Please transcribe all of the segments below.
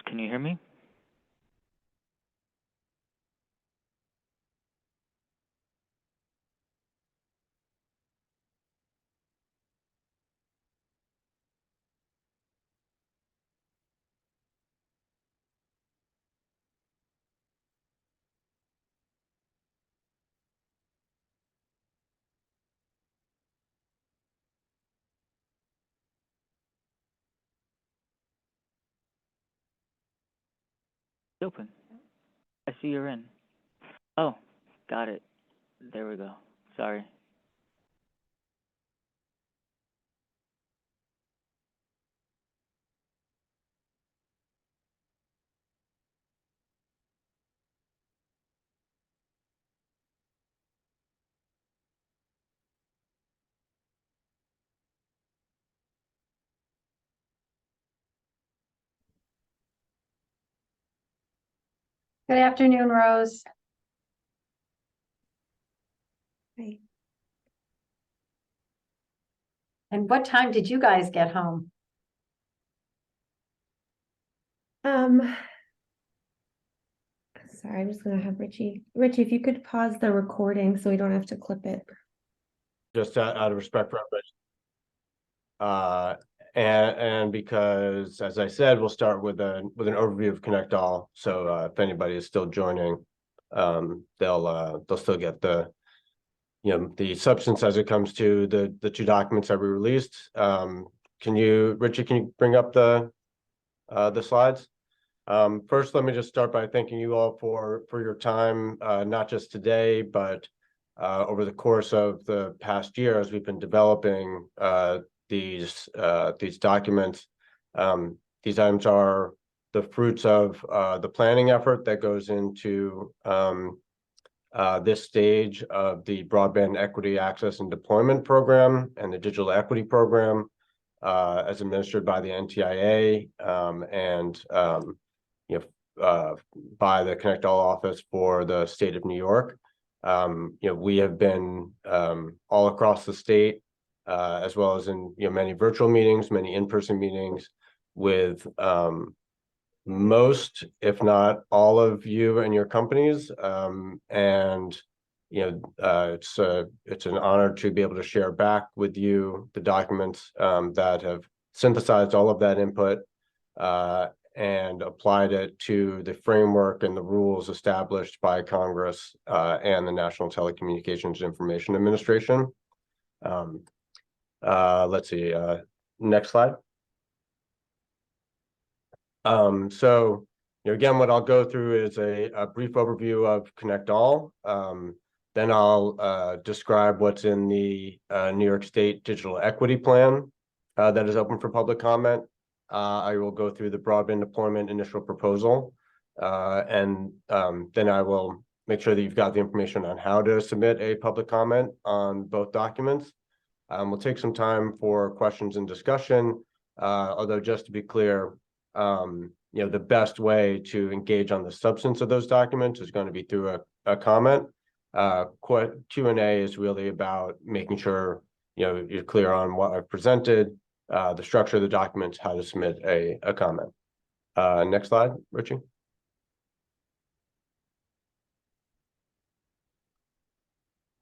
can you hear me? It's open. I see you're in. Oh, got it. There we go. Sorry. Good afternoon, Rose. Hi. And what time did you guys get home? Sorry, I'm just gonna have Richie, if you could pause the recording so we don't have to clip it. Just out of respect for everybody. And because, as I said, we'll start with an overview of ConnectALL. So if anybody is still joining, they'll still get the substance as it comes to the two documents that we released. Richie, can you bring up the slides? First, let me just start by thanking you all for your time, not just today, but over the course of the past year as we've been developing these documents. These items are the fruits of the planning effort that goes into this stage of the Broadband Equity Access and Deployment Program and the Digital Equity Program as administered by the NTIA and by the ConnectALL office for the state of New York. We have been all across the state, as well as in many virtual meetings, many in-person meetings with most, if not all of you and your companies. And it's an honor to be able to share back with you the documents that have synthesized all of that input and applied it to the framework and the rules established by Congress and the National Telecommunications Information Administration. Let's see, next slide. So again, what I'll go through is a brief overview of ConnectALL. Then I'll describe what's in the New York State Digital Equity Plan that is open for public comment. I will go through the broadband deployment initial proposal, and then I will make sure that you've got the information on how to submit a public comment on both documents. We'll take some time for questions and discussion, although just to be clear, the best way to engage on the substance of those documents is going to be through a comment. Q&A is really about making sure you're clear on what I've presented, the structure of the documents, how to submit a comment. Next slide, Richie.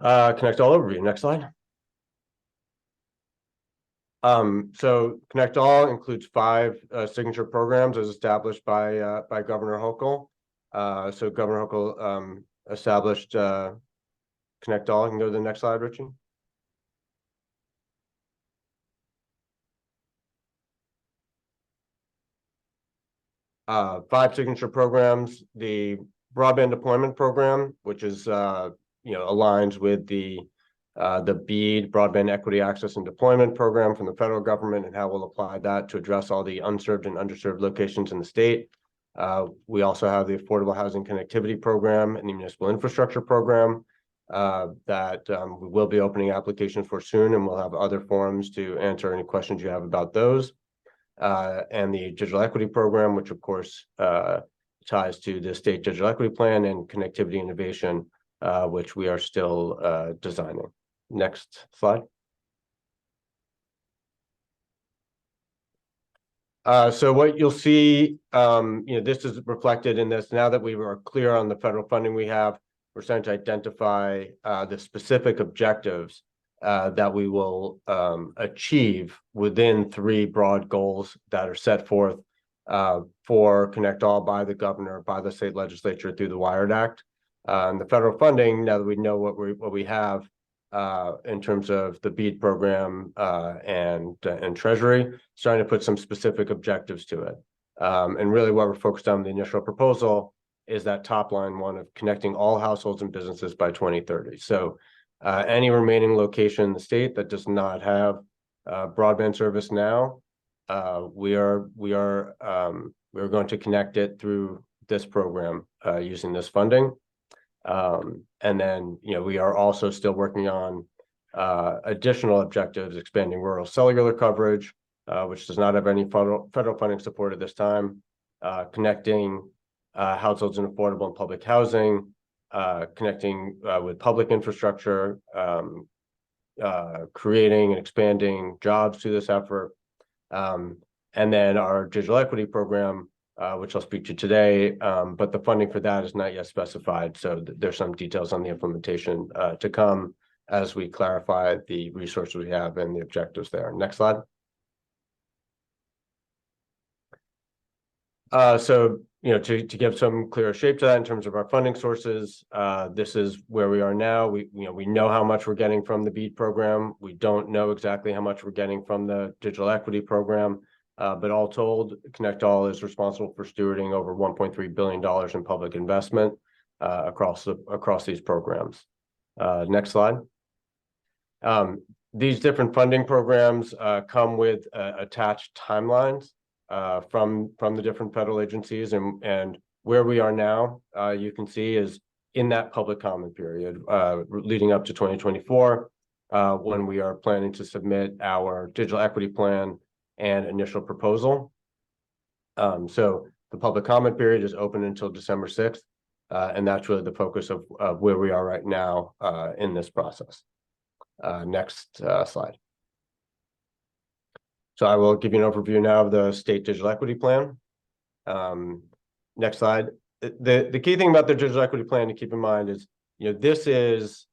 ConnectALL overview. Next slide. So ConnectALL includes 5 signature programs as established by Governor Hochul. So Governor Hochul established ConnectALL. You can go to the next slide, Richie. Five signature programs: the broadband deployment program, which is aligns with the BEAD, Broadband Equity Access and Deployment Program from the federal government, and how we'll apply that to address all the unserved and underserved locations in the state. We also have the Affordable Housing Connectivity Program and the Municipal Infrastructure Program that we will be opening applications for soon, and we'll have other forums to answer any questions you have about those. And the Digital Equity Program, which of course ties to the State Digital Equity Plan and Connectivity Innovation, which we are still designing. Next slide. So what you'll see, this is reflected in this. Now that we are clear on the federal funding we have, we're starting to identify the specific objectives that we will achieve within 3 broad goals that are set forth for ConnectALL by the governor, by the state legislature through the WIRED Act. And the federal funding, now that we know what we have in terms of the BEAD program and Treasury, starting to put some specific objectives to it. And really what we're focused on in the initial proposal is that top line one of connecting all households and businesses by 2030. So any remaining location in the state that does not have broadband service now, we are going to connect it through this program using this funding. And then, we are also still working on additional objectives, expanding rural cellular coverage, which does not have any federal funding support at this time, connecting households in affordable and public housing, connecting with public infrastructure, creating and expanding jobs through this effort. And then our digital equity program, which I'll speak to today, but the funding for that is not yet specified. So there's some details on the implementation to come as we clarify the resources we have and the objectives there. Next slide. So, to give some clearer shape to that in terms of our funding sources, this is where we are now. We know how much we're getting from the BEAD program. We don't know exactly how much we're getting from the digital equity program. But all told, ConnectALL is responsible for stewarding over $1.3 billion in public investment across these programs. Next slide. These different funding programs come with attached timelines from the different federal agencies, and where we are now, you can see is in that public comment period leading up to 2024, when we are planning to submit our digital equity plan and initial proposal. So the public comment period is open until December 6th, and that's really the focus of where we are right now in this process. Next slide. So I will give you an overview now of the state digital equity plan. Next slide. The key thing about the digital equity plan to keep in mind is, this is,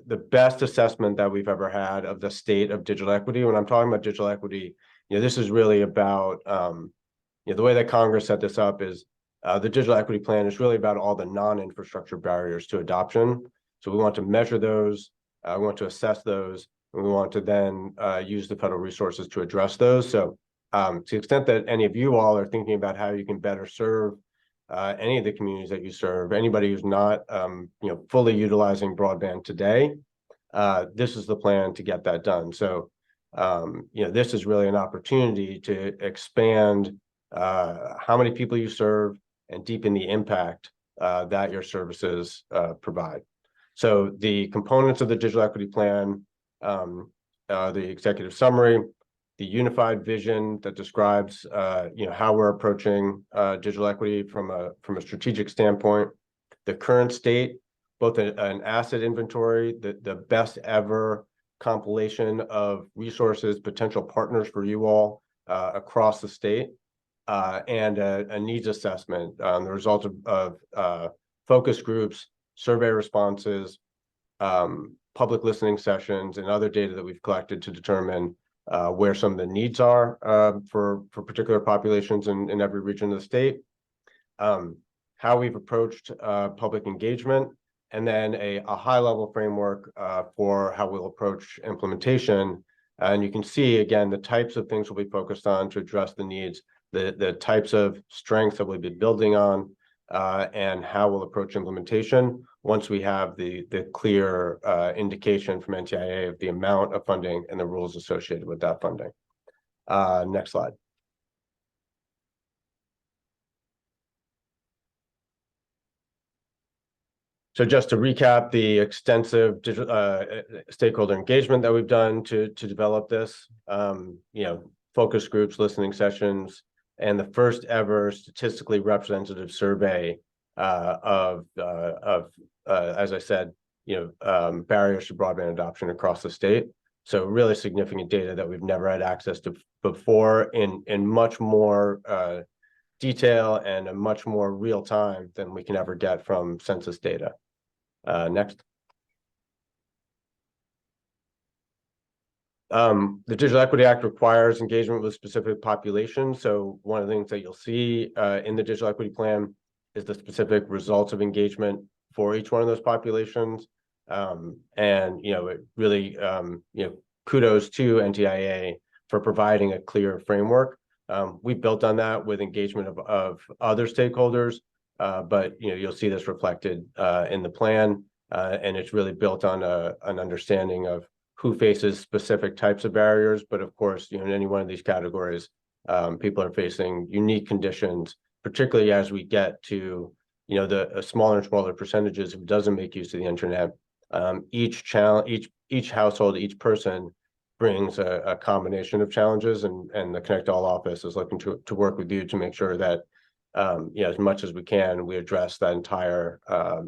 the best assessment that we've ever had of the state of digital equity. When I'm talking about digital equity, this is really about, the way that Congress set this up is the digital equity plan is really about all the non-infrastructure barriers to adoption. So we want to measure those, we want to assess those, and we want to then use the federal resources to address those. So to the extent that any of you all are thinking about how you can better serve any of the communities that you serve, anybody who's not, fully utilizing broadband today, this is the plan to get that done. So, this is really an opportunity to expand how many people you serve and deepen the impact that your services provide. So the components of the digital equity plan, the executive summary, the unified vision that describes, how we're approaching digital equity from a strategic standpoint, the current state, both an asset inventory, the best ever compilation of resources, potential partners for you all across the state, and a needs assessment, the result of focus groups, survey responses, public listening sessions, and other data that we've collected to determine where some of the needs are for particular populations in every region of the state, how we've approached public engagement, and then a high-level framework for how we'll approach implementation. And you can see, again, the types of things we'll be focused on to address the needs, the types of strengths that we'll be building on, and how we'll approach implementation once we have the clear indication from NTIA of the amount of funding and the rules associated with that funding. Next slide. So just to recap the extensive stakeholder engagement that we've done to develop this, focus groups, listening sessions, and the first ever statistically representative survey of as I said, barriers to broadband adoption across the state. So really significant data that we've never had access to before in much more detail and a much more real time than we can ever get from census data. Next. The Digital Equity Act requires engagement with specific populations. So one of the things that you'll see in the Digital Equity Plan is the specific results of engagement for each one of those populations. And, you know, it really, you know, kudos to NTIA for providing a clear framework. We built on that with engagement of other stakeholders, but, you know, you'll see this reflected in the plan, and it's really built on an understanding of who faces specific types of barriers. But of course, you know, in any one of these categories, people are facing unique conditions, particularly as we get to, you know, the smaller and smaller percentages who doesn't make use of the internet. Each household, each person brings a combination of challenges, and the ConnectALL office is looking to work with you to make sure that, you know, as much as we can, we address that entire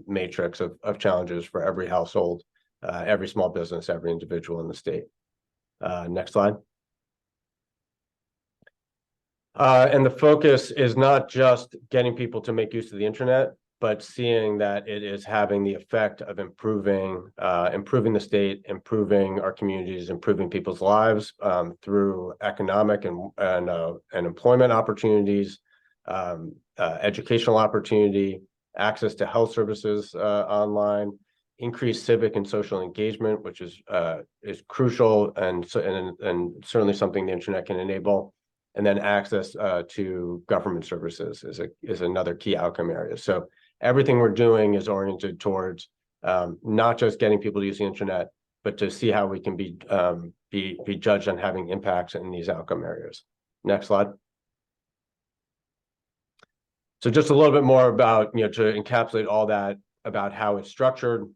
matrix of challenges for every household, every small business, every individual in the state. Next slide. And the focus is not just getting people to make use of the internet, but seeing that it is having the effect of improving the state, improving our communities, improving people's lives through economic and employment opportunities, educational opportunity, access to health services online, increased civic and social engagement, which is crucial and certainly something the internet can enable. And then access to government services is another key outcome area. So everything we're doing is oriented towards not just getting people to use the internet, but to see how we can be judged on having impacts in these outcome areas. Next slide. So just a little bit more about, you know, to encapsulate all that about how it's structured.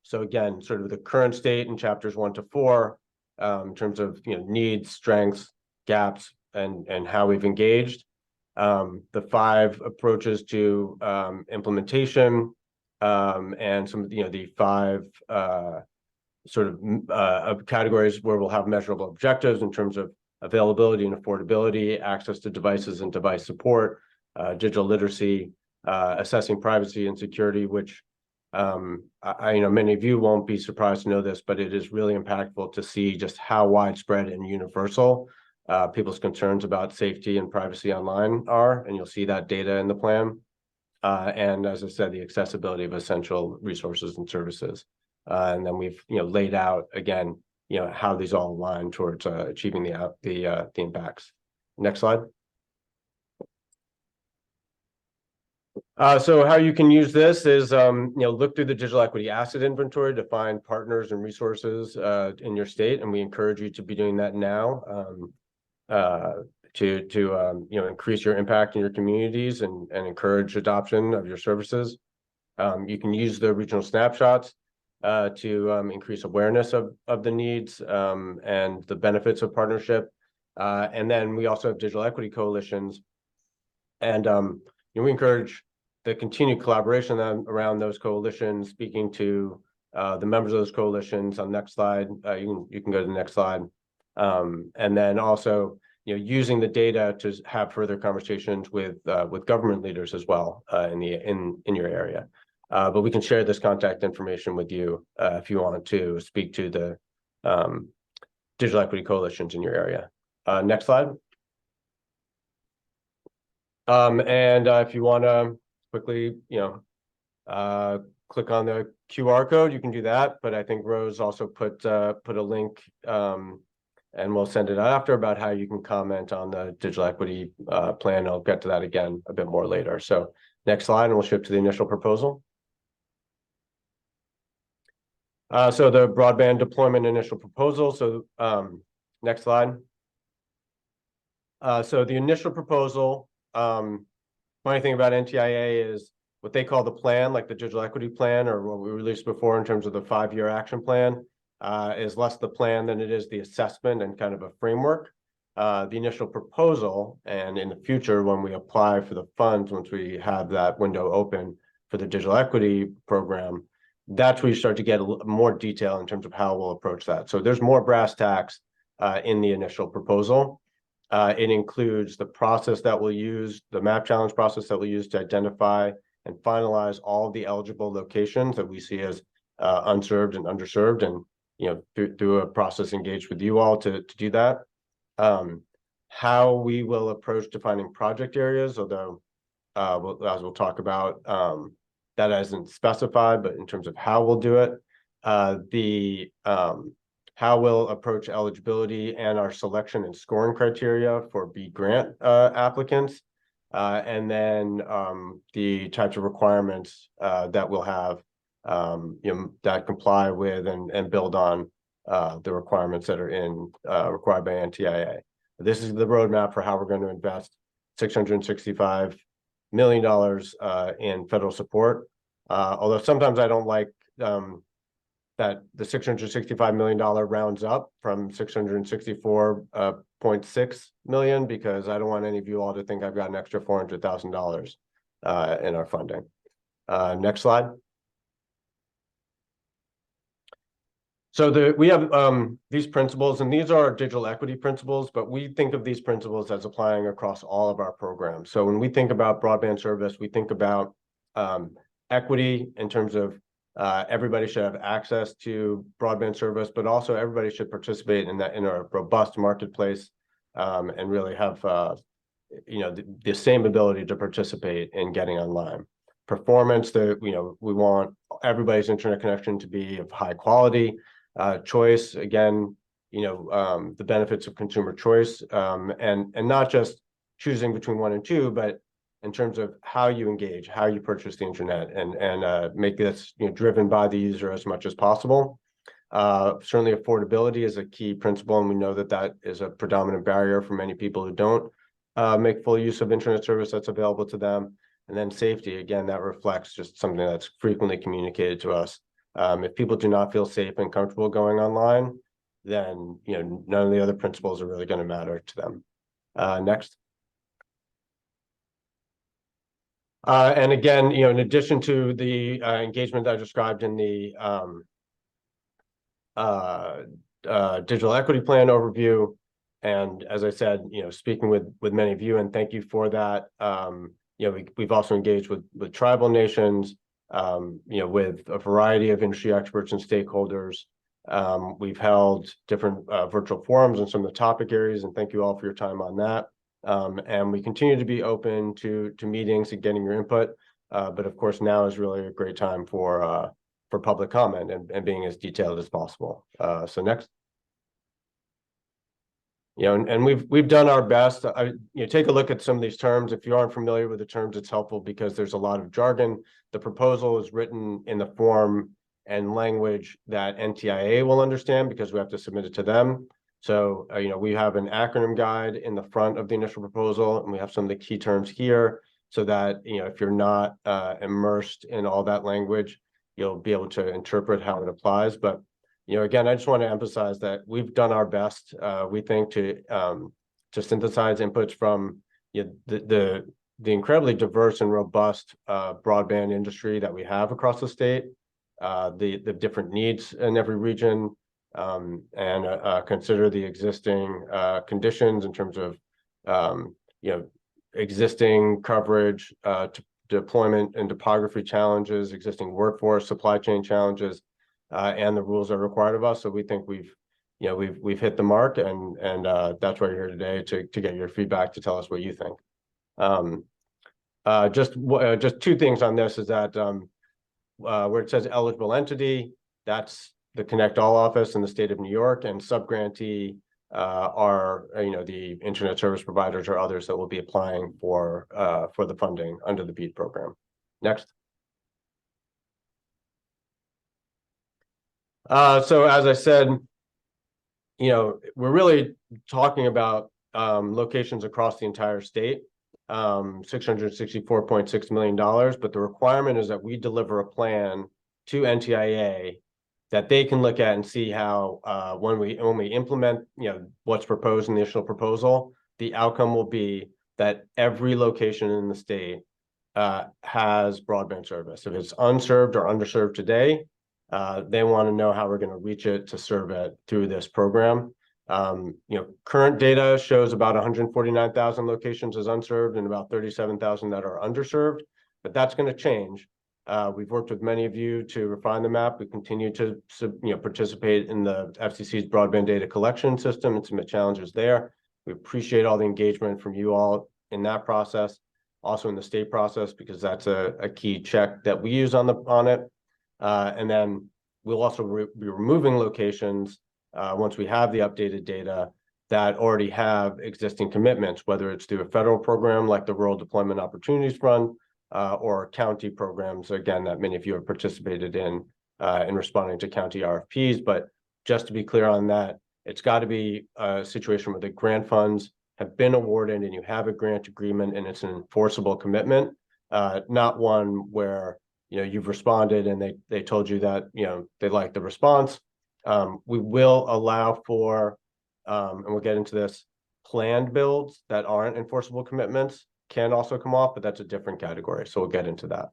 So again, sort of the current state in chapters 1 to 4, in terms of, you know, needs, strengths, gaps, and how we've engaged. The 5 approaches to implementation, and some, you know, the 5 sort of categories where we'll have measurable objectives in terms of availability and affordability, access to devices and device support, digital literacy, assessing privacy and security, which you know, many of you won't be surprised to know this, but it is really impactful to see just how widespread and universal people's concerns about safety and privacy online are, and you'll see that data in the plan. And as I said, the accessibility of essential resources and services. And then we've, you know, laid out again, you know, how these all align towards achieving the impacts. Next slide. So how you can use this is, you know, look through the digital equity asset inventory to find partners and resources in your state, and we encourage you to be doing that now to you know, increase your impact in your communities and encourage adoption of your services. You can use the regional snapshots to increase awareness of the needs and the benefits of partnership. And then we also have digital equity coalitions, and you know, we encourage the continued collaboration around those coalitions, speaking to the members of those coalitions. On next slide, you can go to the next slide, and then also, you know, using the data to have further conversations with government leaders as well in your area. But we can share this contact information with you if you want to speak to the digital equity coalitions in your area. Next slide. And if you want to quickly, you know, click on the QR code, you can do that. But I think Rose also put a link, and we'll send it out after, about how you can comment on the digital equity plan. I'll get to that again a bit more later. So next slide, and we'll shift to the initial proposal. So the broadband deployment initial proposal. So next slide. So the initial proposal, funny thing about NTIA is what they call the plan, like the digital equity plan, or what we released before in terms of the 5-year action plan, is less the plan than it is the assessment and kind of a framework. The initial proposal, and in the future, when we apply for the funds, once we have that window open for the digital equity program, that's where you start to get more detail in terms of how we'll approach that. So there's more brass tacks in the initial proposal. It includes the process that we'll use, the map challenge process that we'll use to identify and finalize all of the eligible locations that we see as unserved and underserved, and through a process engaged with you all to do that. How we will approach defining project areas, although as we'll talk about, that isn't specified, but in terms of how we'll do it, how we'll approach eligibility and our selection and scoring criteria for BEAD grant applicants, and then the types of requirements that we'll have that comply with and build on the requirements that are required by NTIA. This is the roadmap for how we're going to invest $665 million in federal support. Although sometimes I don't like that the $665 million rounds up from 664.6 million, because I don't want any of you all to think I've got an extra $400,000 in our funding. Next slide. So we have these principles, and these are our digital equity principles, but we think of these principles as applying across all of our programs. So when we think about broadband service, we think about equity in terms of everybody should have access to broadband service, but also everybody should participate in a robust marketplace and really have the same ability to participate in getting online. Performance, we want everybody's internet connection to be of high quality. Choice, again, the benefits of consumer choice, and not just choosing between 1 and 2, but in terms of how you engage, how you purchase the internet, and make this driven by the user as much as possible. Certainly affordability is a key principle, and we know that is a predominant barrier for many people who don't make full use of internet service that's available to them. And then safety, again, that reflects just something that's frequently communicated to us. If people do not feel safe and comfortable going online, then none of the other principles are really going to matter to them. Next. And again, in addition to the engagement I described in the digital equity plan overview, and as I said, speaking with many of you, and thank you for that. We've also engaged with tribal nations, with a variety of industry experts and stakeholders. We've held different virtual forums on some of the topic areas, and thank you all for your time on that. And we continue to be open to meetings and getting your input, but of course now is really a great time for public comment and being as detailed as possible. So next. And we've done our best. Take a look at some of these terms. If you aren't familiar with the terms, it's helpful because there's a lot of jargon. The proposal is written in the form and language that NTIA will understand because we have to submit it to them. So, we have an acronym guide in the front of the initial proposal, and we have some of the key terms here so that, if you're not immersed in all that language, you'll be able to interpret how it applies. But again, I just want to emphasize that we've done our best, we think, to synthesize inputs from the incredibly diverse and robust broadband industry that we have across the state, the different needs in every region, and consider the existing conditions in terms of existing coverage, deployment and topography challenges, existing workforce, supply chain challenges. And the rules are required of us. So we think we've hit the mark, and that's why you're here today to get your feedback, to tell us what you think. Just two things on this is that where it says eligible entity, that's the ConnectALL office in the state of New York, and subgrantee are the internet service providers or others that will be applying for the funding under the BEAD program. Next. So as I said, we're really talking about locations across the entire state, $664.6 million, but the requirement is that we deliver a plan to NTIA that they can look at and see how when we implement what's proposed in the initial proposal, the outcome will be that every location in the state has broadband service. If it's unserved or underserved today, They want to know how we're going to reach it to serve it through this program. Current data shows about 149,000 locations as unserved and about 37,000 that are underserved, but that's going to change. We've worked with many of you to refine the map. We continue to participate in the FCC's broadband data collection system and submit challenges there. We appreciate all the engagement from you all in that process, also in the state process, because that's a key check that we use on it. And then we'll also be removing locations once we have the updated data that already have existing commitments, whether it's through a federal program like the Rural Deployment Opportunities Fund, or county programs, again, that many of you have participated in responding to county RFPs. But just to be clear on that, it's got to be a situation where the grant funds have been awarded and you have a grant agreement and it's an enforceable commitment, not one where you've responded and they told you that they like the response. We will allow for, and we'll get into this, planned builds that aren't enforceable commitments can also come off, but that's a different category. So we'll get into that.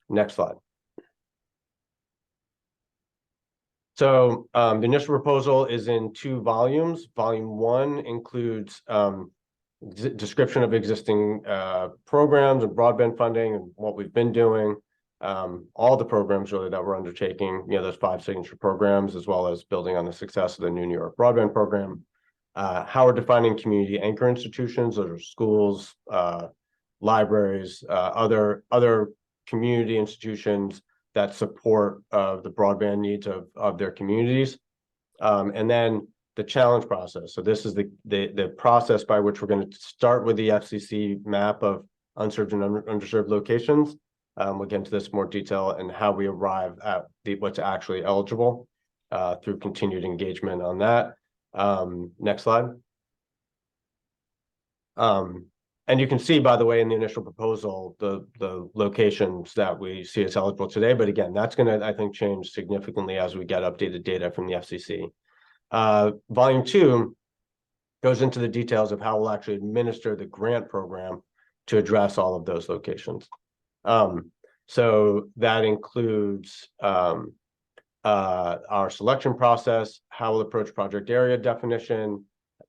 Next slide. So the initial proposal is in 2 volumes. Volume 1 includes description of existing programs and broadband funding and what we've been doing. All the programs really that we're undertaking, those 5 signature programs, as well as building on the success of the new New York broadband program. How we're defining community anchor institutions, those are schools, libraries, other community institutions that support the broadband needs of their communities. And then the challenge process. So this is the process by which we're going to start with the FCC map of unserved and underserved locations. We'll get into this in more detail and how we arrive at what's actually eligible through continued engagement on that. Next slide. And you can see, by the way, in the initial proposal, the locations that we see as eligible today. But again, that's going to, I think, change significantly as we get updated data from the FCC. Volume 2 goes into the details of how we'll actually administer the grant program to address all of those locations. So that includes our selection process, how we'll approach project area definition,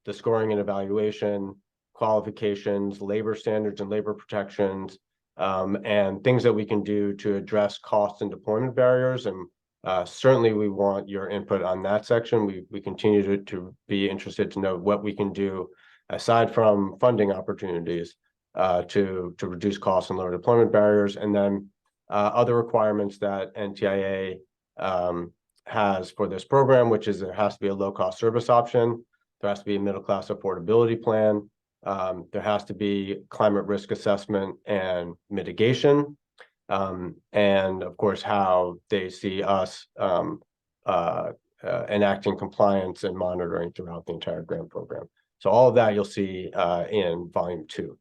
the scoring and evaluation, qualifications, labor standards and labor protections, and things that we can do to address cost and deployment barriers. And certainly we want your input on that section. We continue to be interested to know what we can do aside from funding opportunities to reduce costs and lower deployment barriers. And then other requirements that NTIA has for this program, which is there has to be a low-cost service option, there has to be a middle-class affordability plan, there has to be climate risk assessment and mitigation, and of course how they see us enacting compliance and monitoring throughout the entire grant program. So all of that you'll see in volume 2.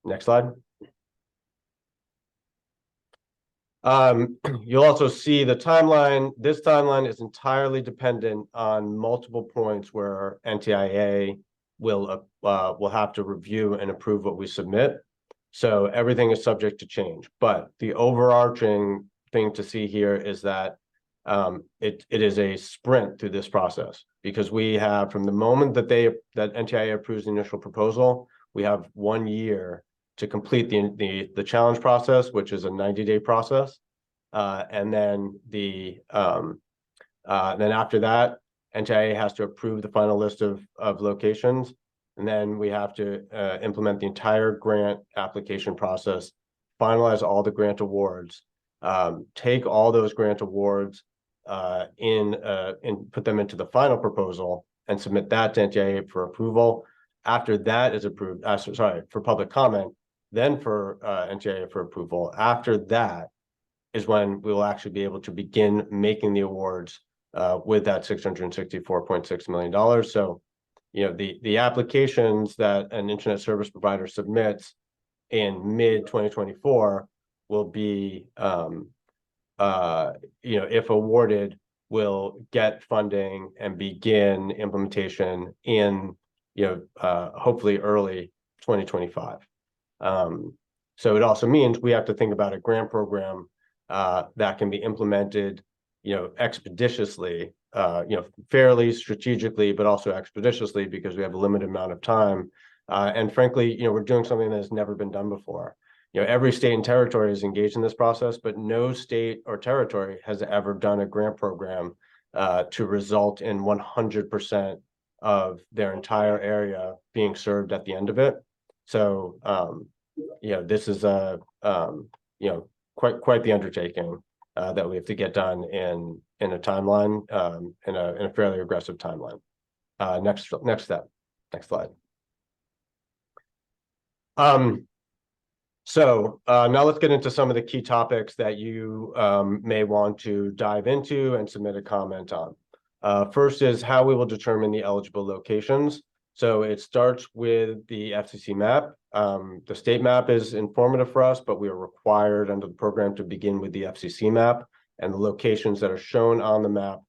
Next slide. You'll also see the timeline. This timeline is entirely dependent on multiple points where NTIA will have to review and approve what we submit. So everything is subject to change. But the overarching thing to see here is that it is a sprint through this process, because we have, from the moment that NTIA approves the initial proposal, we have 1 year to complete the challenge process, which is a 90-day process, and then after that, NTIA has to approve the final list of locations, and then we have to implement the entire grant application process, finalize all the grant awards, take all those grant awards and put them into the final proposal and submit that to NTIA for approval. After that is approved, for public comment, then for NTIA for approval. After that is when we will actually be able to begin making the awards with that $664.6 million. So, the applications that an internet service provider submits in mid-2024 will be, if awarded, will get funding and begin implementation in, hopefully early 2025. So it also means we have to think about a grant program that can be implemented, expeditiously, fairly strategically, but also expeditiously because we have a limited amount of time. And frankly, we're doing something that has never been done before. Every state and territory is engaged in this process, but no state or territory has ever done a grant program to result in 100% of their entire area being served at the end of it. So, this is quite the undertaking that we have to get done in a timeline, in a fairly aggressive timeline. Next step, next slide. So now let's get into some of the key topics that you may want to dive into and submit a comment on. First is how we will determine the eligible locations. So it starts with the FCC map. The state map is informative for us, but we are required under the program to begin with the FCC map and the locations that are shown on the map.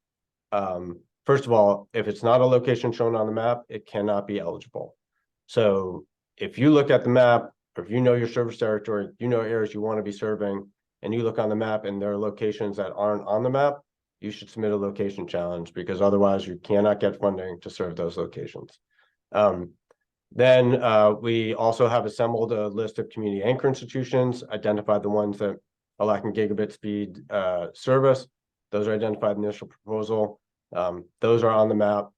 First of all, if it's not a location shown on the map, it cannot be eligible. So if you look at the map, or if your service territory, areas you want to be serving, and you look on the map and there are locations that aren't on the map, you should submit a location challenge because otherwise you cannot get funding to serve those locations. Then we also have assembled a list of community anchor institutions, identified the ones that are lacking gigabit speed service. Those are identified in the initial proposal. Those are on the map.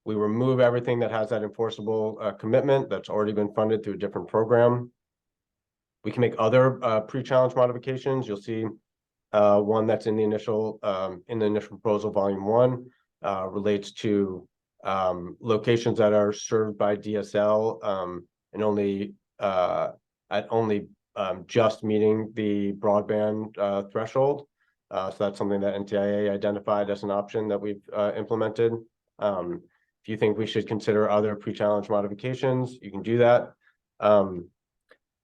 We remove everything that has that enforceable commitment that's already been funded through a different program. We can make other pre-challenge modifications. You'll see one that's in the initial proposal, volume 1, relates to locations that are served by DSL and only just meeting the broadband threshold. So that's something that NTIA identified as an option that we've implemented. If you think we should consider other pre-challenge modifications, you can do that.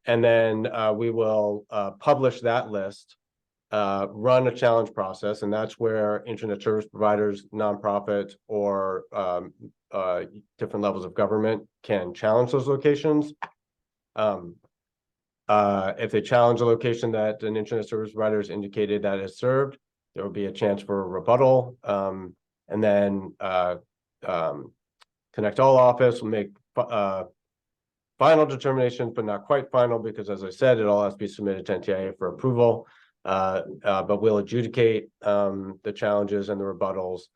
And then we will publish that list, run a challenge process, and that's where internet service providers, nonprofits, or different levels of government can challenge those locations. If they challenge a location that an internet service provider has indicated that is served, there will be a chance for a rebuttal. And then ConnectALL office will make final determinations, but not quite final, because as I said, it all has to be submitted to NTIA for approval. But we'll adjudicate the challenges and the rebuttals,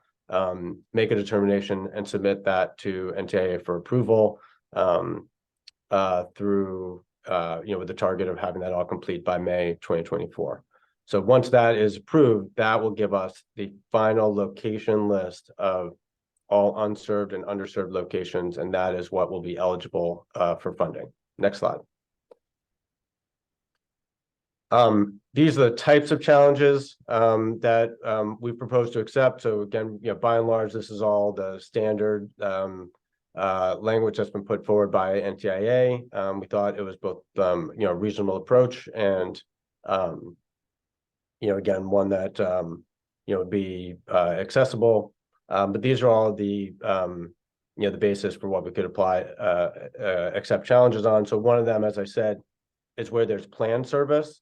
make a determination, and submit that to NTIA for approval through with the target of having that all complete by May 2024. So once that is approved, that will give us the final location list of all unserved and underserved locations, and that is what will be eligible for funding. Next slide. These are the types of challenges that we propose to accept. So again, by and large, this is all the standard language that's been put forward by NTIA. We thought it was both a reasonable approach and again, one that would be accessible. But these are all the the basis for what we could apply accept challenges on. So one of them, as I said, is where there's planned service.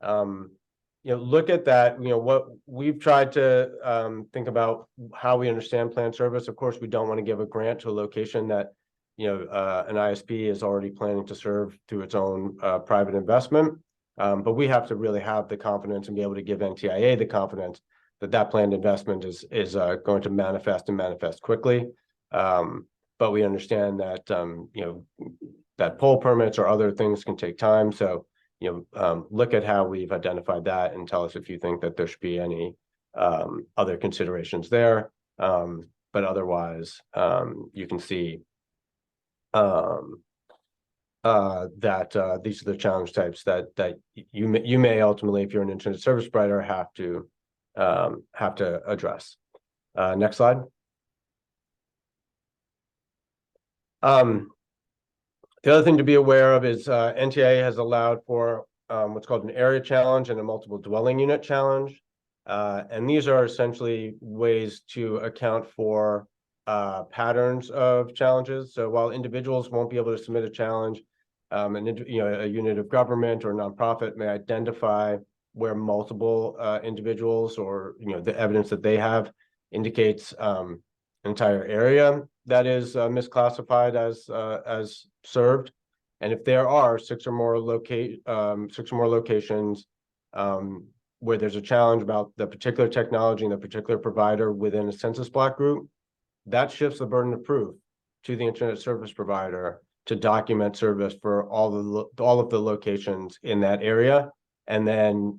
Look at that. What we've tried to think about how we understand planned service. Of course, we don't want to give a grant to a location that an ISP is already planning to serve through its own private investment. But we have to really have the confidence and be able to give NTIA the confidence that that planned investment is going to manifest quickly. But we understand that that pole permits or other things can take time. So look at how we've identified that and tell us if you think that there should be any other considerations there. But otherwise, you can see that these are the challenge types that you may ultimately, if you're an internet service provider, have to address. Next slide. The other thing to be aware of is NTIA has allowed for what's called an area challenge and a multiple dwelling unit challenge. And these are essentially ways to account for patterns of challenges. So while individuals won't be able to submit a challenge, a unit of government or nonprofit may identify where multiple individuals or the evidence that they have indicates an entire area that is misclassified as served. And if there are six or more locations where there's a challenge about the particular technology and the particular provider within a census block group, that shifts the burden of proof to the internet service provider to document service for all of the locations in that area. And then,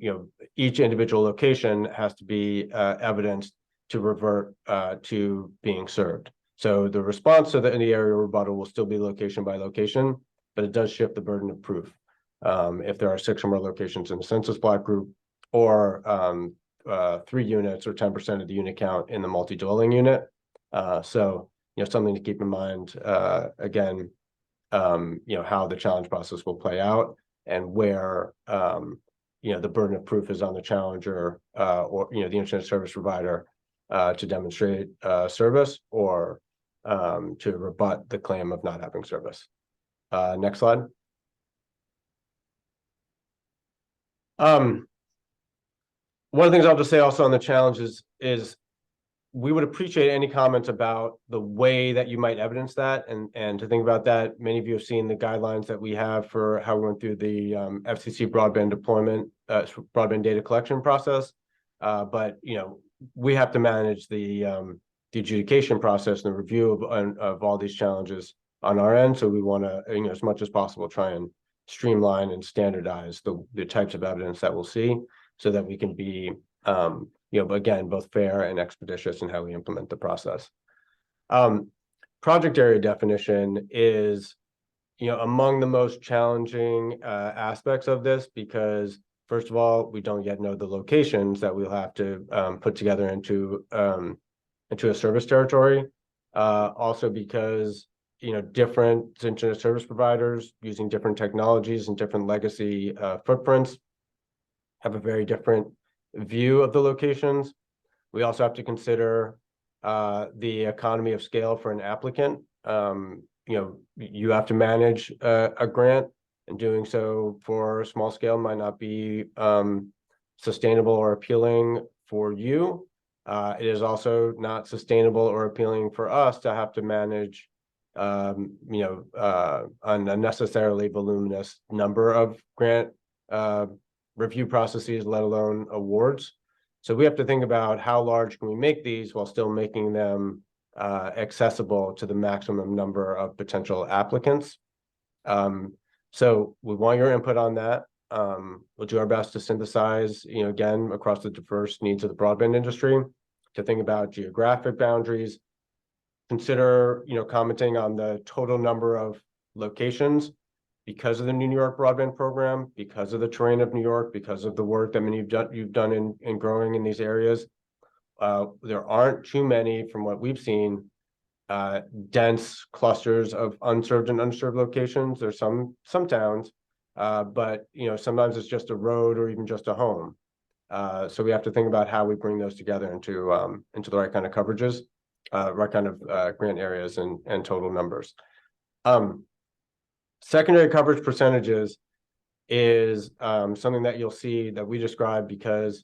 each individual location has to be evidenced to revert to being served. So the response to the area rebuttal will still be location by location, but it does shift the burden of proof. If there are six or more locations in the census block group, or 3 units or 10% of the unit count in the multi-dwelling unit. So, something to keep in mind, again, how the challenge process will play out and where, the burden of proof is on the challenger or, the internet service provider to demonstrate service or to rebut the claim of not having service. Next slide. One of the things I'll just say also on the challenges is we would appreciate any comments about the way that you might evidence that, and to think about that. Many of you have seen the guidelines that we have for how we went through the FCC broadband deployment, broadband data collection process. But we have to manage the adjudication process and the review of all these challenges on our end. So we want to, as much as possible, try and streamline and standardize the types of evidence that we'll see, so that we can be, again, both fair and expeditious in how we implement the process. Project area definition is, among the most challenging aspects of this, because first of all, we don't yet know the locations that we'll have to put together into a service territory. Also because, different internet service providers using different technologies and different legacy footprints have a very different view of the locations. We also have to consider the economy of scale for an applicant. You have to manage a grant, and doing so for a small scale might not be sustainable or appealing for you. It is also not sustainable or appealing for us to have to manage an unnecessarily voluminous number of grant review processes, let alone awards. So we have to think about how large can we make these while still making them accessible to the maximum number of potential applicants. So we want your input on that. We'll do our best to synthesize, again, across the diverse needs of the broadband industry, to think about geographic boundaries, consider, commenting on the total number of locations because of the New York broadband program, because of the terrain of New York, because of the work that many you've done in growing in these areas. There aren't too many, from what we've seen, dense clusters of unserved and underserved locations. There's some towns, but sometimes it's just a road or even just a home. So we have to think about how we bring those together into the right kind of coverages, right kind of grant areas and total numbers. Secondary coverage percentages is something that you'll see that we describe, because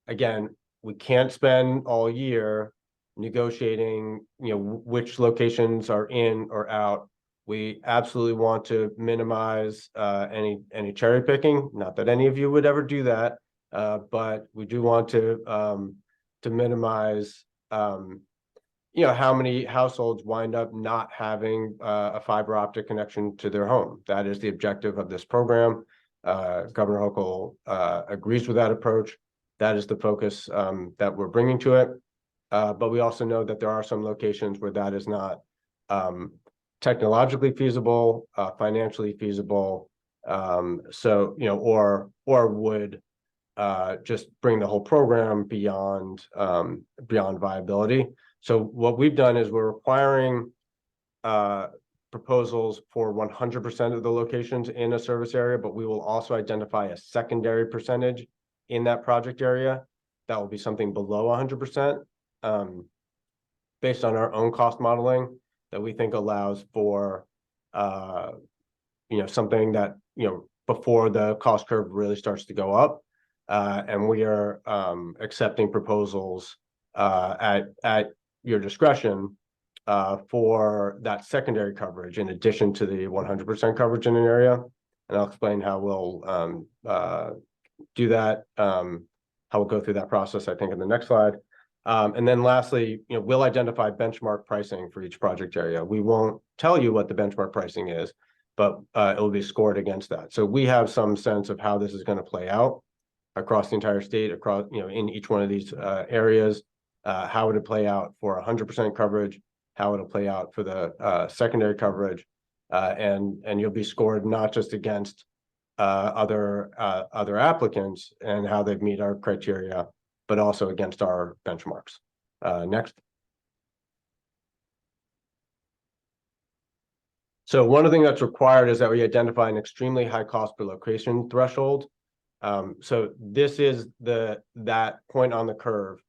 again, we can't spend all year negotiating, which locations are in or out. We absolutely want to minimize any cherry picking. Not that any of you would ever do that, but we do want to minimize how many households wind up not having a fiber optic connection to their home. That is the objective of this program. Governor Hochul agrees with that approach. That is the focus that we're bringing to it. But we also know that there are some locations where that is not technologically feasible, financially feasible, or would just bring the whole program beyond viability. So what we've done is we're requiring proposals for 100% of the locations in a service area, but we will also identify a secondary percentage in that project area that will be something below 100%, based on our own cost modeling that we think allows for something that before the cost curve really starts to go up. and we are accepting proposals at your discretion for that secondary coverage in addition to the 100% coverage in an area. And I'll explain how we'll do that, how we'll go through that process, I think, in the next slide. And then lastly, we'll identify benchmark pricing for each project area. We won't tell you what the benchmark pricing is, but it will be scored against that. So we have some sense of how this is going to play out across the entire state, across, in each one of these areas. How would it play out for 100% coverage? How would it play out for the secondary coverage? And you'll be scored not just against other applicants and how they meet our criteria, but also against our benchmarks. Next. So one of the things that's required is that we identify an extremely high cost per location threshold. So this is that point on the curve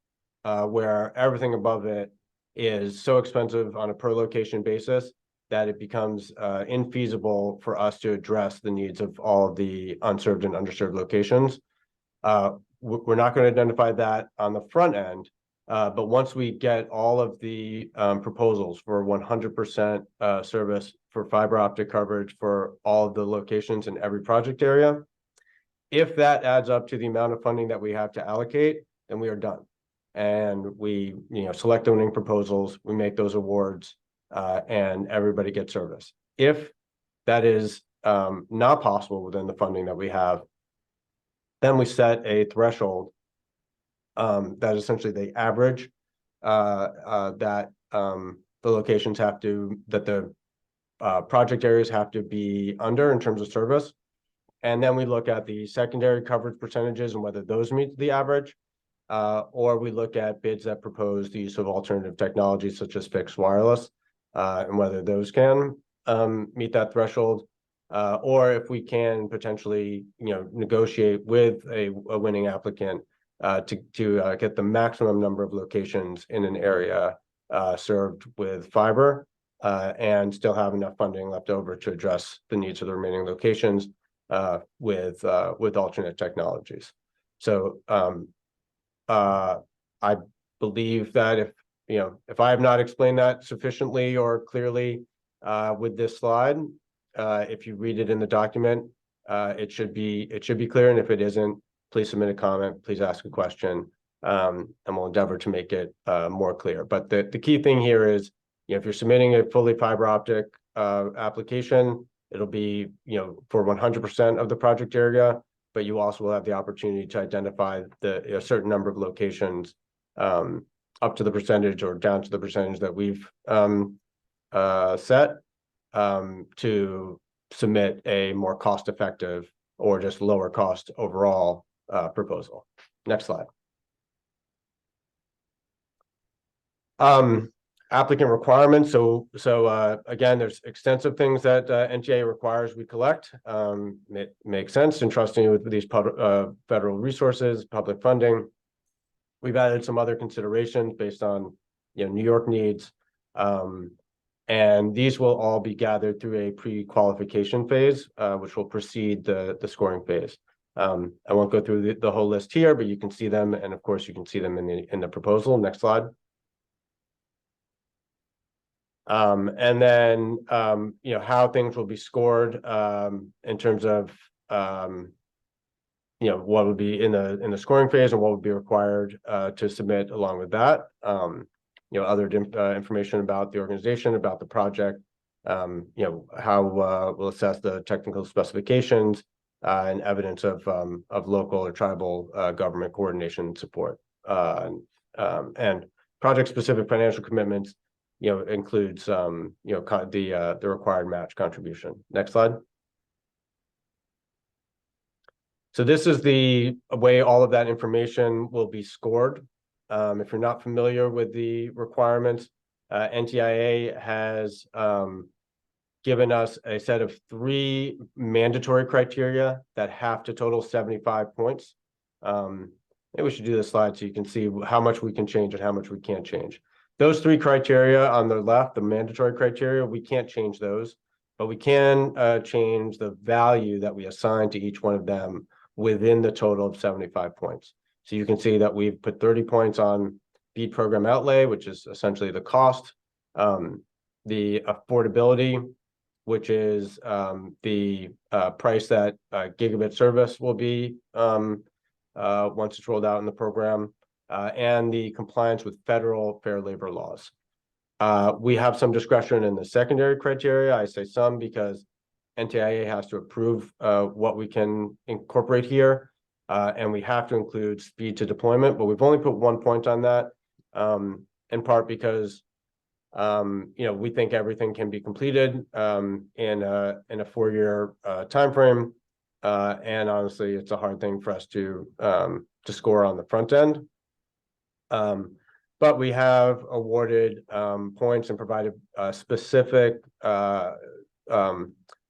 where everything above it is so expensive on a per location basis that it becomes infeasible for us to address the needs of all of the unserved and underserved locations. We're not going to identify that on the front end, but once we get all of the proposals for 100% service for fiber optic coverage for all of the locations in every project area, if that adds up to the amount of funding that we have to allocate, then we are done. And we, select the winning proposals, we make those awards, and everybody gets service. If that is not possible within the funding that we have, then we set a threshold that is essentially the average that the locations have to, that the project areas have to be under in terms of service. And then we look at the secondary coverage percentages and whether those meet the average, or we look at bids that propose the use of alternative technologies such as fixed wireless, and whether those can meet that threshold, or if we can potentially, negotiate with a winning applicant to get the maximum number of locations in an area served with fiber, and still have enough funding left over to address the needs of the remaining locations with alternate technologies. So I believe that if I have not explained that sufficiently or clearly with this slide, if you read it in the document, it should be clear. And if it isn't, please submit a comment, please ask a question, and we'll endeavor to make it more clear. But the key thing here is, if you're submitting a fully fiber optic application, it'll be, for 100% of the project area, but you also will have the opportunity to identify a certain number of locations up to the percentage or down to the percentage that we've set to submit a more cost-effective or just lower cost overall proposal. Next slide. Applicant requirements. So again, there's extensive things that NTIA requires we collect. It makes sense in trusting you with these federal resources, public funding. We've added some other considerations based on New York needs, and these will all be gathered through a pre-qualification phase, which will precede the scoring phase. I won't go through the whole list here, but you can see them, and of course you can see them in the proposal. Next slide. And then how things will be scored in terms of what would be in the scoring phase and what would be required to submit along with that. Other information about the organization, about the project, how we'll assess the technical specifications and evidence of local or tribal government coordination support, and project-specific financial commitments. Includes the required match contribution. Next slide. So this is the way all of that information will be scored. If you're not familiar with the requirements, NTIA has given us a set of 3 mandatory criteria that have to total 75 points. Maybe we should do this slide so you can see how much we can change and how much we can't change. Those 3 criteria on the left, the mandatory criteria, we can't change those, but we can change the value that we assign to each one of them within the total of 75 points. So you can see that we've put 30 points on BEAD program outlay, which is essentially the cost, the affordability, which is the price that gigabit service will be once it's rolled out in the program, and the compliance with federal fair labor laws. We have some discretion in the secondary criteria. I say some because NTIA has to approve what we can incorporate here, and we have to include speed to deployment, but we've only put 1 point on that, in part because we think everything can be completed in a 4-year timeframe, and honestly, it's a hard thing for us to score on the front end. But we have awarded points and provided specific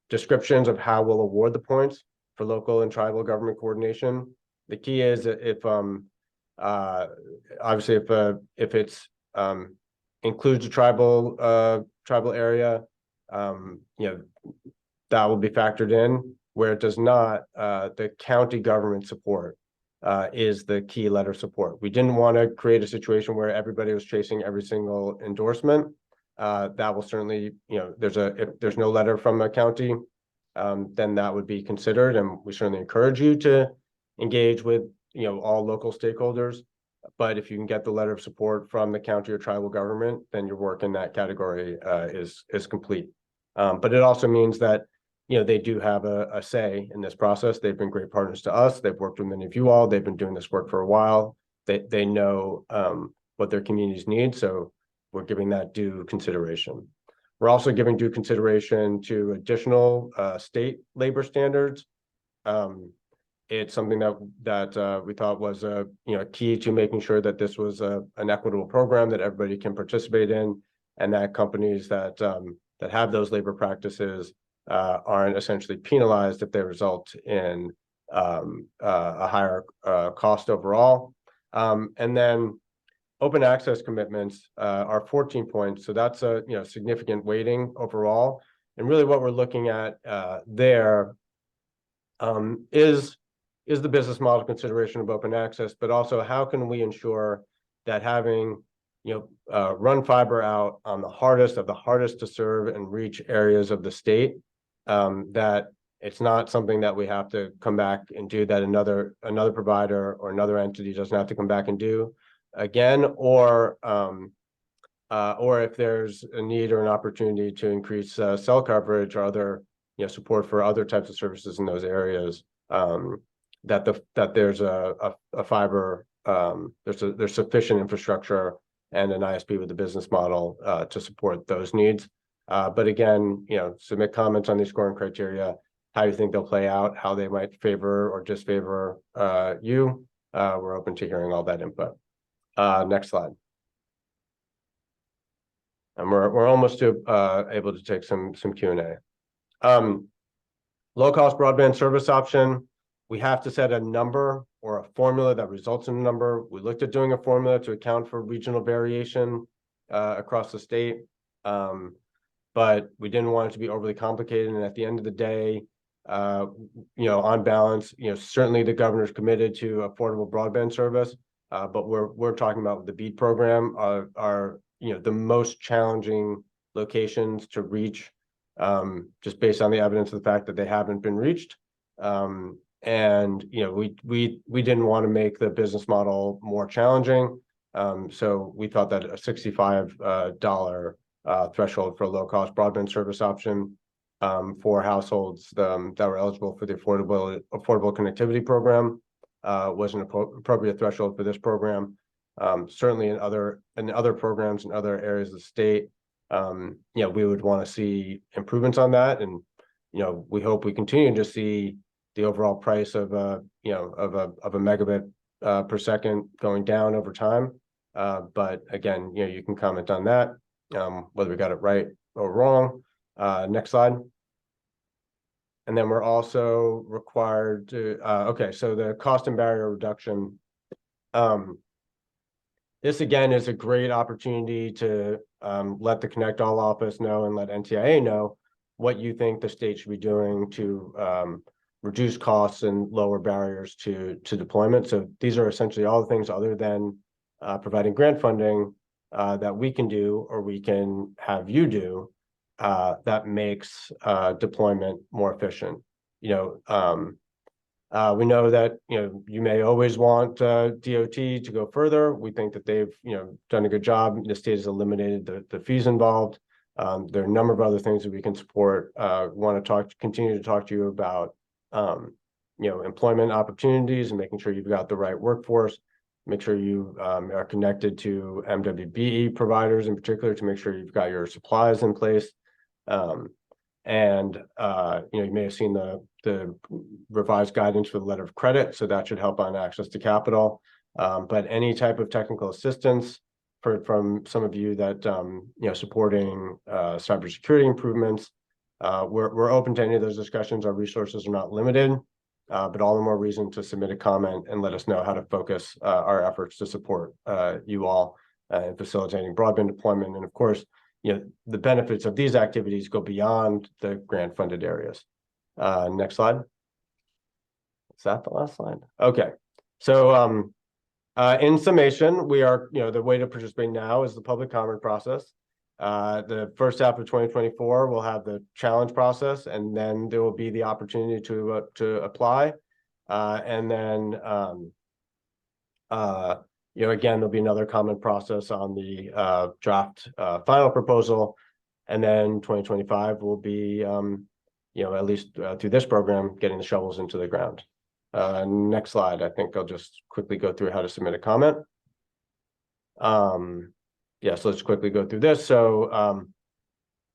descriptions of how we'll award the points for local and tribal government coordination. The key is that if obviously if it's includes a tribal area, that will be factored in. Where it does not, the county government support is the key letter support. We didn't want to create a situation where everybody was chasing every single endorsement. That will certainly, if there's no letter from a county, then that would be considered, and we certainly encourage you to engage with all local stakeholders. But if you can get the letter of support from the county or tribal government, then your work in that category is complete. But it also means that they do have a say in this process. They've been great partners to us. They've worked with many of you all. They've been doing this work for a while. They know what their communities need, so we're giving that due consideration. We're also giving due consideration to additional state labor standards. It's something that we thought was key to making sure that this was an equitable program that everybody can participate in, and that companies that have those labor practices aren't essentially penalized if they result in a higher cost overall. And then open access commitments are 14 points, so that's a significant weighting overall. And really, what we're looking at there is the business model consideration of open access, but also how can we ensure that having run fiber out on the hardest to serve and reach areas of the state, that it's not something that we have to come back and do, that another provider or another entity doesn't have to come back and do again, or if there's a need or an opportunity to increase cell coverage or other support for other types of services in those areas, that there's a fiber, there's sufficient infrastructure and an ISP with a business model to support those needs. But again, submit comments on these scoring criteria, how you think they'll play out, how they might favor or disfavor you. We're open to hearing all that input. Next slide. And we're almost able to take some Q&A. Low cost broadband service option. We have to set a number or a formula that results in a number. We looked at doing a formula to account for regional variation across the state, but we didn't want it to be overly complicated. And at the end of the day, on balance, certainly the governor's committed to affordable broadband service, but we're talking about the BEAD program are the most challenging locations to reach, just based on the evidence of the fact that they haven't been reached. And we didn't want to make the business model more challenging, so we thought that a $65 threshold for a low-cost broadband service option for households that were eligible for the affordable connectivity program was an appropriate threshold for this program. Certainly in other programs in other areas of the state, we would want to see improvements on that, and we hope we continue to see the overall price of a megabit per second going down over time. But again, you can comment on that, whether we got it right or wrong. Next slide. And then we're also required to, okay, so the cost and barrier reduction. This again is a great opportunity to let the ConnectALL office know and let NTIA know what you think the state should be doing to reduce costs and lower barriers to deployment. So these are essentially all the things other than providing grant funding that we can do or we can have you do that makes deployment more efficient. We know that you may always want DOT to go further. We think that they've done a good job. The state has eliminated the fees involved. There are a number of other things that we can support. Want to continue to talk to you about employment opportunities and making sure you've got the right workforce. Make sure you are connected to MWBE providers in particular to make sure you've got your supplies in place. You may have seen the revised guidance for the letter of credit, so that should help on access to capital. But any type of technical assistance from some of you that supporting cybersecurity improvements, we're open to any of those discussions. Our resources are not limited, but all the more reason to submit a comment and let us know how to focus our efforts to support you all in facilitating broadband deployment. And of course, the benefits of these activities go beyond the grant funded areas. Next slide. Is that the last slide? Okay. So in summation, we are, the way to participate now is the public comment process. The first half of 2024, we'll have the challenge process, and then there will be the opportunity to apply. And then again, there'll be another comment process on the draft final proposal, and then 2025 will be, at least through this program, getting the shovels into the ground. Next slide. I think I'll just quickly go through how to submit a comment. So let's quickly go through this. So,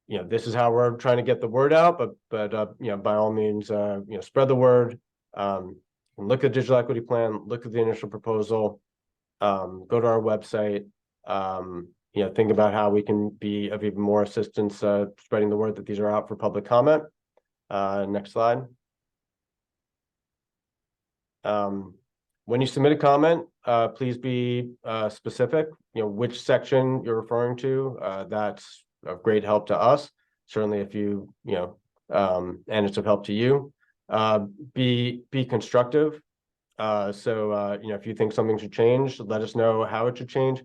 this is how we're trying to get the word out, but by all means, spread the word. Look at the digital equity plan, look at the initial proposal. Go to our website, think about how we can be of even more assistance spreading the word that these are out for public comment. Next slide. When you submit a comment, please be specific, which section you're referring to. That's of great help to us. Certainly if you, and it's of help to you. Be constructive. If you think something should change, let us know how it should change.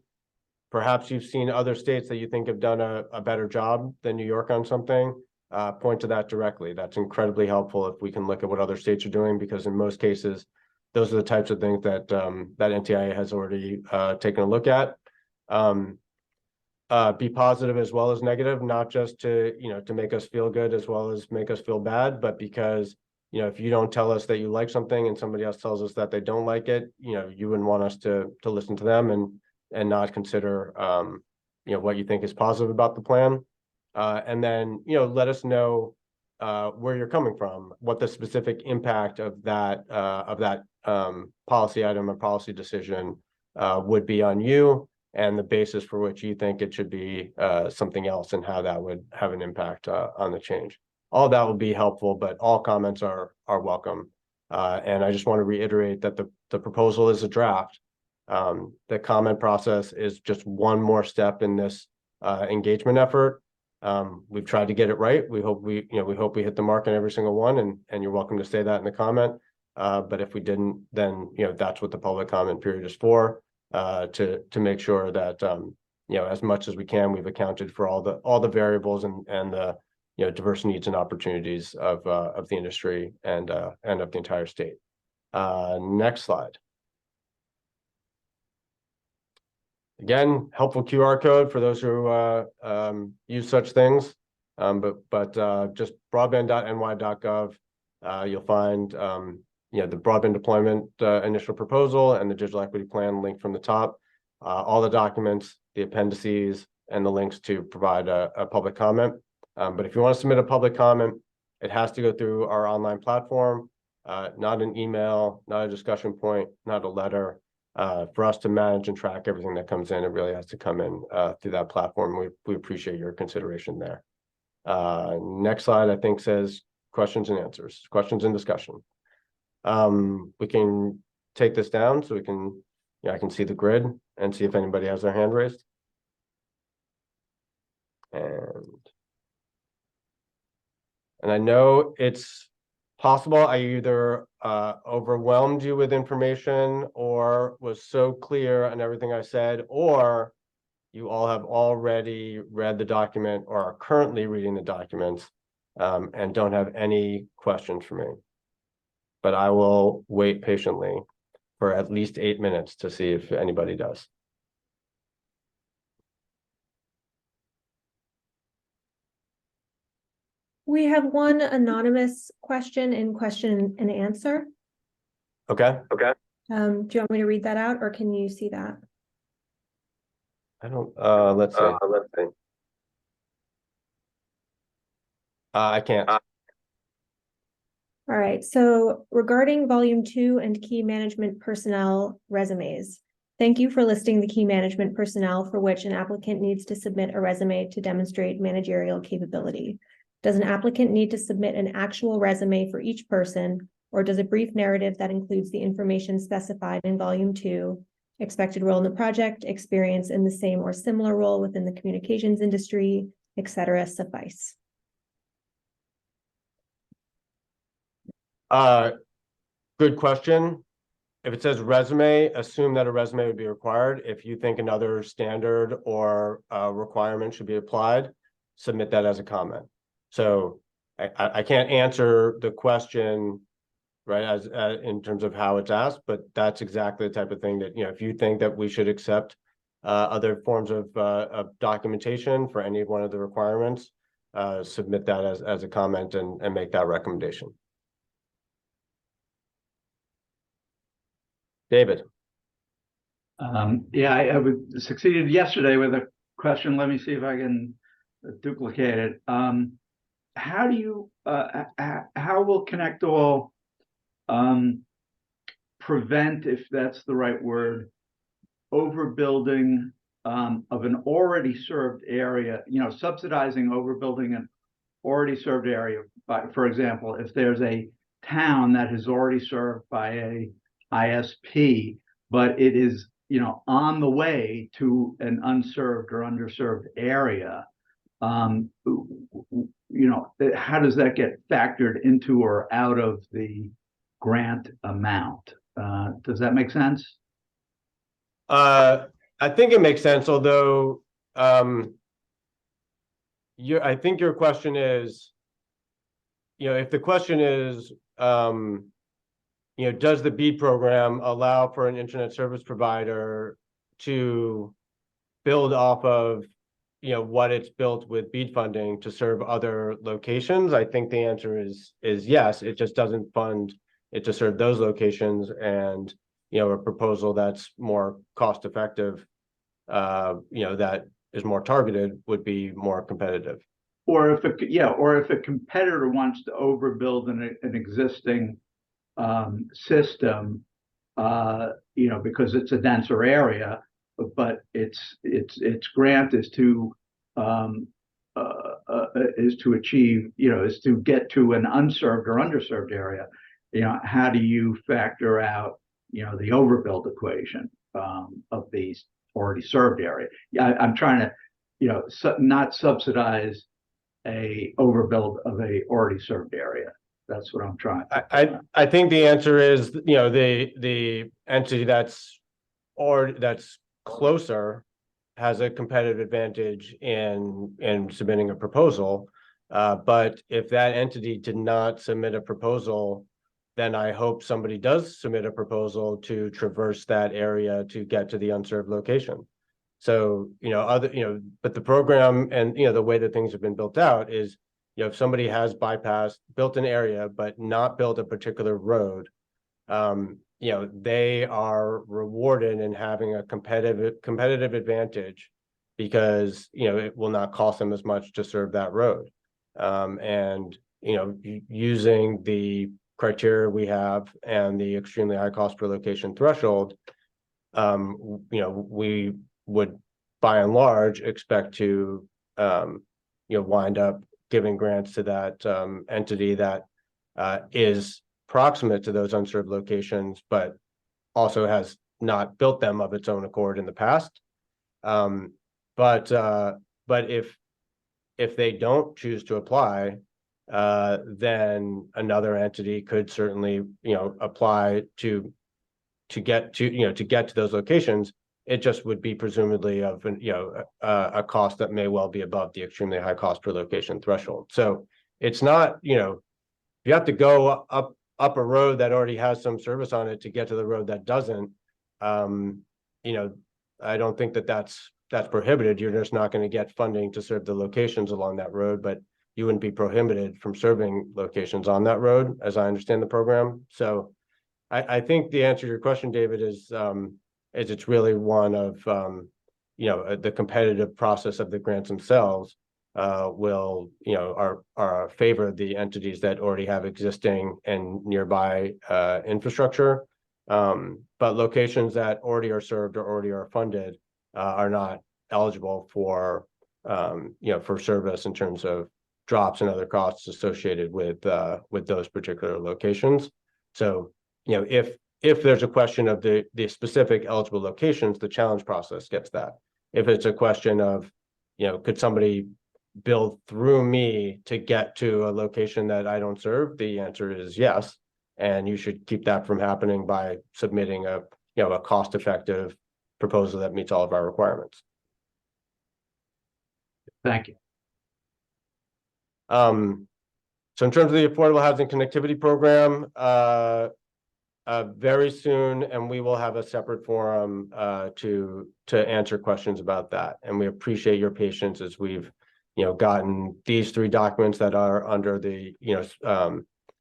Perhaps you've seen other states that you think have done a better job than New York on something. Point to that directly. That's incredibly helpful if we can look at what other states are doing, because in most cases, those are the types of things that that NTIA has already taken a look at. Be positive as well as negative, not just to make us feel good as well as make us feel bad, but because if you don't tell us that you like something and somebody else tells us that they don't like it, you wouldn't want us to listen to them and not consider what you think is positive about the plan. And then let us know where you're coming from, what the specific impact of that policy item or policy decision would be on you, and the basis for which you think it should be something else, and how that would have an impact on the change. All that will be helpful, but all comments are welcome. And I just want to reiterate that the proposal is a draft. The comment process is just one more step in this engagement effort. We've tried to get it right. We hope we hit the mark on every single one, and you're welcome to say that in the comment. But if we didn't, then that's what the public comment period is for, to make sure that as much as we can, we've accounted for all the variables and the diverse needs and opportunities of the industry and of the entire state. Next slide. Again, helpful QR code for those who use such things. But just broadband.ny.gov, you'll find the broadband deployment initial proposal and the digital equity plan linked from the top. All the documents, the appendices, and the links to provide a public comment. But if you want to submit a public comment, it has to go through our online platform, not an email, not a discussion point, not a letter. For us to manage and track everything that comes in, it really has to come in through that platform. We appreciate your consideration there. Next slide, I think, says questions and answers, questions and discussion. We can take this down so we can, I can see the grid and see if anybody has their hand raised. And I know it's possible I either overwhelmed you with information or was so clear on everything I said, or you all have already read the document or are currently reading the documents and don't have any questions for me. But I will wait patiently for at least 8 minutes to see if anybody does. We have one anonymous question in question and answer. Okay? Okay. Do you want me to read that out, or can you see that? I don't, let's see. I can't. All right, so regarding volume 2 and key management personnel resumes, thank you for listing the key management personnel for which an applicant needs to submit a resume to demonstrate managerial capability. Does an applicant need to submit an actual resume for each person, or does a brief narrative that includes the information specified in volume 2, expected role in the project, experience in the same or similar role within the communications industry, etc., suffice? Good question. If it says resume, assume that a resume would be required. If you think another standard or requirement should be applied, submit that as a comment. So I can't answer the question, right, as in terms of how it's asked, but that's exactly the type of thing that, you know, if you think that we should accept other forms of documentation for any one of the requirements, submit that as a comment and make that recommendation. David. Yeah, I succeeded yesterday with a question. Let me see if I can duplicate it. How do you, how will ConnectALL prevent, if that's the right word, overbuilding of an already served area, you know, subsidizing overbuilding an already served area? By, for example, if there's a town that is already served by a ISP, but it is, you know, on the way to an unserved or underserved area, you know, how does that get factored into or out of the grant amount? Does that make sense? I think it makes sense, although I think your question is, you know, if the question is, you know, does the BEAD program allow for an internet service provider to build off of, you know, what it's built with BEAD funding to serve other locations? I think the answer is yes. It just doesn't fund it to serve those locations, and, you know, a proposal that's more cost effective, you know, that is more targeted would be more competitive. Or if if a competitor wants to overbuild an existing system, you know, because it's a denser area, but its grant is to achieve, you know, is to get to an unserved or underserved area. You know, how do you factor out, you know, the overbuild equation of these already served area? Yeah, I'm trying to, you know, not subsidize a overbuild of a already served area. That's what I'm trying. I think the answer is, you know, the entity that's closer has a competitive advantage in submitting a proposal. But if that entity did not submit a proposal, then I hope somebody does submit a proposal to traverse that area to get to the unserved location. So, you know, but the program and, you know, the way that things have been built out is, you know, if somebody has built an area, but not built a particular road, you know, they are rewarded in having a competitive advantage because, you know, it will not cost them as much to serve that road. And, you know, using the criteria we have and the extremely high cost per location threshold, you know, we would by and large expect to, you know, wind up giving grants to that entity that is proximate to those unserved locations, but also has not built them of its own accord in the past. But if they don't choose to apply, then another entity could certainly, apply to get to those locations. It just would be presumably of a cost that may well be above the extremely high cost per location threshold. So it's not, you have to go up a road that already has some service on it to get to the road that doesn't. I don't think that that's prohibited. You're just not going to get funding to serve the locations along that road, but you wouldn't be prohibited from serving locations on that road, as I understand the program. So I think the answer to your question, David, is it's really one of the competitive process of the grants themselves will are favor the entities that already have existing and nearby infrastructure. But locations that already are served or already are funded are not eligible for for service in terms of drops and other costs associated with those particular locations. So if there's a question of the specific eligible locations, the challenge process gets that. If it's a question of, could somebody build through me to get to a location that I don't serve, the answer is yes. And you should keep that from happening by submitting a cost-effective proposal that meets all of our requirements. Thank you. So in terms of the Affordable Housing Connectivity Program, very soon, and we will have a separate forum to answer questions about that. And we appreciate your patience as we've gotten these 3 documents that are under the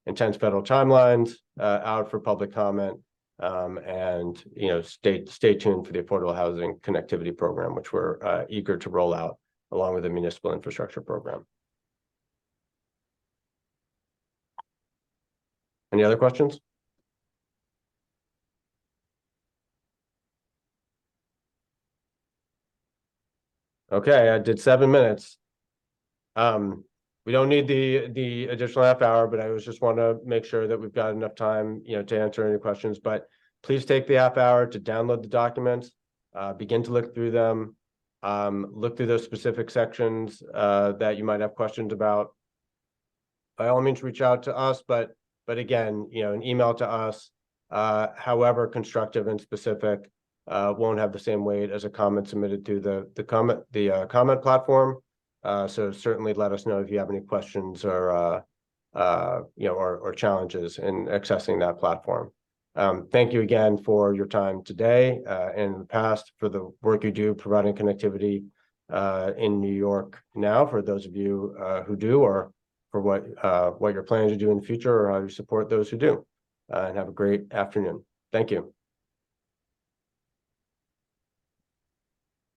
intense federal timelines out for public comment. And stay tuned for the Affordable Housing Connectivity Program, which we're eager to roll out along with the Municipal Infrastructure Program. Any other questions? Okay, I did 7 minutes. We don't need the additional half hour, but I just want to make sure that we've got enough time, to answer any questions. But please take the half hour to download the documents, begin to look through them, look through those specific sections that you might have questions about. By all means, reach out to us, but again, an email to us, however constructive and specific, won't have the same weight as a comment submitted through the comment platform. So certainly let us know if you have any questions or challenges in accessing that platform. Thank you again for your time today and in the past for the work you do providing connectivity in New York now, for those of you who do, or for what you're planning to do in the future, or how you support those who do. And have a great afternoon. Thank you.